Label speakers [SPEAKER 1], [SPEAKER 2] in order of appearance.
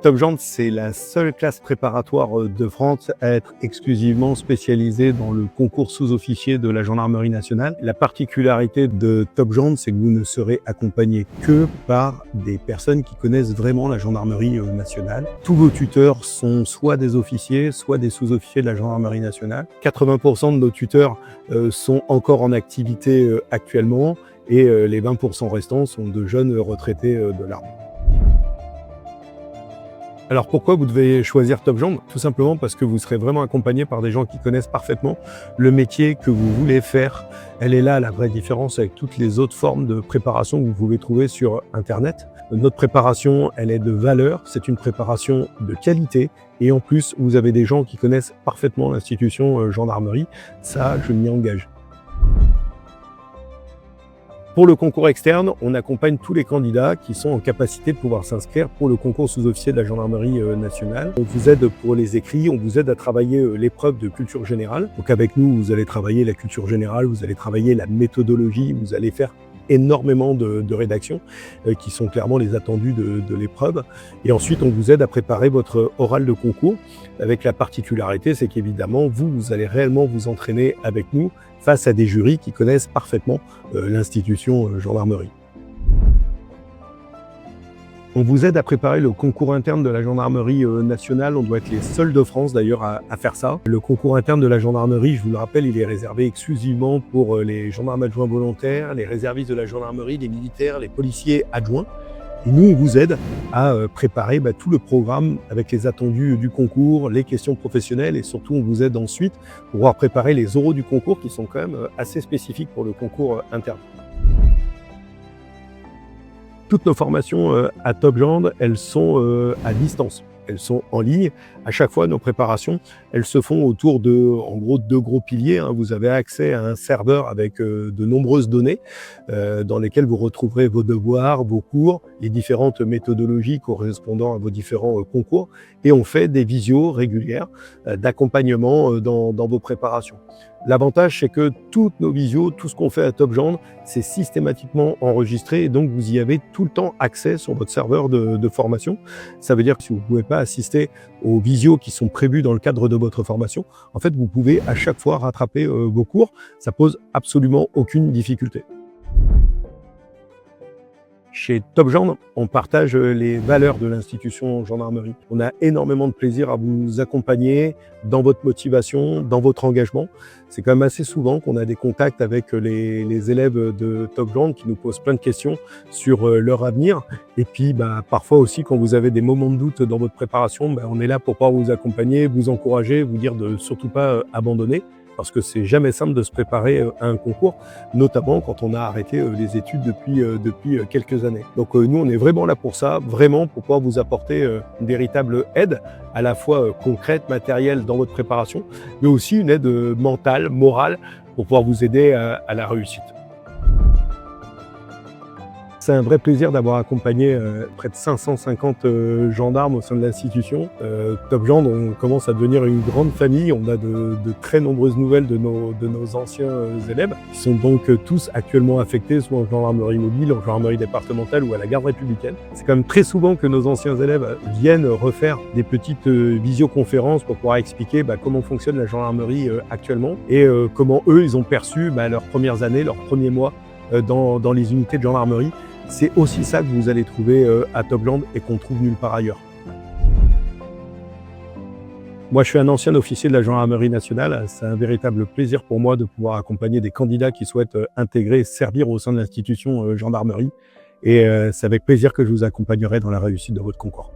[SPEAKER 1] Top Gendarme, c'est la seule classe préparatoire de France à être exclusivement spécialisée dans le concours sous-officier de la Gendarmerie nationale. La particularité de Top Gendarme, c'est que vous ne serez accompagné que par des personnes qui connaissent vraiment la Gendarmerie nationale. Tous vos tuteurs sont soit des officiers, soit des sous-officiers de la Gendarmerie nationale. 80% de nos tuteurs sont encore en activité actuellement et les 20% restants sont de jeunes retraités de l'armée. Alors pourquoi vous devez choisir Top Gendarme? Tout simplement parce que vous serez vraiment accompagné par des gens qui connaissent parfaitement le métier que vous voulez faire. Elle est là la vraie différence avec toutes les autres formes de préparation que vous pouvez trouver sur Internet. Notre préparation, elle est de valeur, c'est une préparation de qualité et en plus, vous avez des gens qui connaissent parfaitement l'institution gendarmerie. Ça, je m'y engage. Pour le concours externe, on accompagne tous les candidats qui sont en capacité de pouvoir s'inscrire pour le concours sous-officier de la Gendarmerie nationale. On vous aide pour les écrits, on vous aide à travailler l'épreuve de culture générale. Donc avec nous, vous allez travailler la culture générale, vous allez travailler la méthodologie, vous allez faire énormément de rédactions qui sont clairement les attendus de l'épreuve. Et ensuite, on vous aide à préparer votre oral de concours avec la particularité, c'est qu'évidemment, vous allez réellement vous entraîner avec nous face à des jurys qui connaissent parfaitement l'institution gendarmerie. On vous aide à préparer le concours interne de la gendarmerie nationale. On doit être les seuls de France d'ailleurs à faire ça. Le concours interne de la gendarmerie, je vous le rappelle, il est réservé exclusivement pour les gendarmes adjoints volontaires, les réservistes de la gendarmerie, les militaires, les policiers adjoints. Et nous, on vous aide à préparer tout le programme avec les attendus du concours, les questions professionnelles et surtout, on vous aide ensuite pour pouvoir préparer les oraux du concours qui sont quand même assez spécifiques pour le concours interne. Toutes nos formations à Top Gendarme, elles sont à distance. Elles sont en ligne. À chaque fois, nos préparations, elles se font autour de, en gros, deux gros piliers. Vous avez accès à un serveur avec de nombreuses données dans lesquelles vous retrouverez vos devoirs, vos cours, les différentes méthodologies correspondant à vos différents concours. Et on fait des visios régulières d'accompagnement dans vos préparations. L'avantage, c'est que toutes nos visios, tout ce qu'on fait à Top Gendarme, c'est systématiquement enregistré et donc vous y avez tout le temps accès sur votre serveur de formation. Ça veut dire que si vous ne pouvez pas assister aux visios qui sont prévus dans le cadre de votre formation, en fait, vous pouvez à chaque fois rattraper vos cours. Ça pose absolument aucune difficulté. Chez Top Gendarme, on partage les valeurs de l'institution gendarmerie. On a énormément de plaisir à vous accompagner dans votre motivation, dans votre engagement. C'est quand même assez souvent qu'on a des contacts avec les élèves de Top Gendarme qui nous posent plein de questions sur leur avenir. Et puis parfois aussi quand vous avez des moments de doute dans votre préparation, on est là pour pouvoir vous accompagner, vous encourager, vous dire de surtout pas abandonner. Parce que c'est jamais simple de se préparer à un concours, notamment quand on a arrêté les études depuis quelques années. Donc nous, on est vraiment là pour ça, vraiment pour pouvoir vous apporter une véritable aide, à la fois concrète, matérielle dans votre préparation, mais aussi une aide mentale, morale, pour pouvoir vous aider à la réussite. C'est un vrai plaisir d'avoir accompagné près de 550 gendarmes au sein de l'institution. Top Gendarme, on commence à devenir une grande famille. On a de très nombreuses nouvelles de nos anciens élèves, qui sont donc tous actuellement affectés soit en gendarmerie mobile, en gendarmerie départementale ou à la garde républicaine. C'est quand même très souvent que nos anciens élèves viennent refaire des petites visioconférences pour pouvoir expliquer comment fonctionne la gendarmerie actuellement et comment eux, ils ont perçu leurs premières années, leurs premiers mois dans les unités de gendarmerie. C'est aussi ça que vous allez trouver à Top Gendarme et qu'on trouve nulle part ailleurs. Moi, je suis un ancien officier de la Gendarmerie nationale. C'est un véritable plaisir pour moi de pouvoir accompagner des candidats qui souhaitent intégrer, servir au sein de l'institution gendarmerie. Et c'est avec plaisir que je vous accompagnerai dans la réussite de votre concours.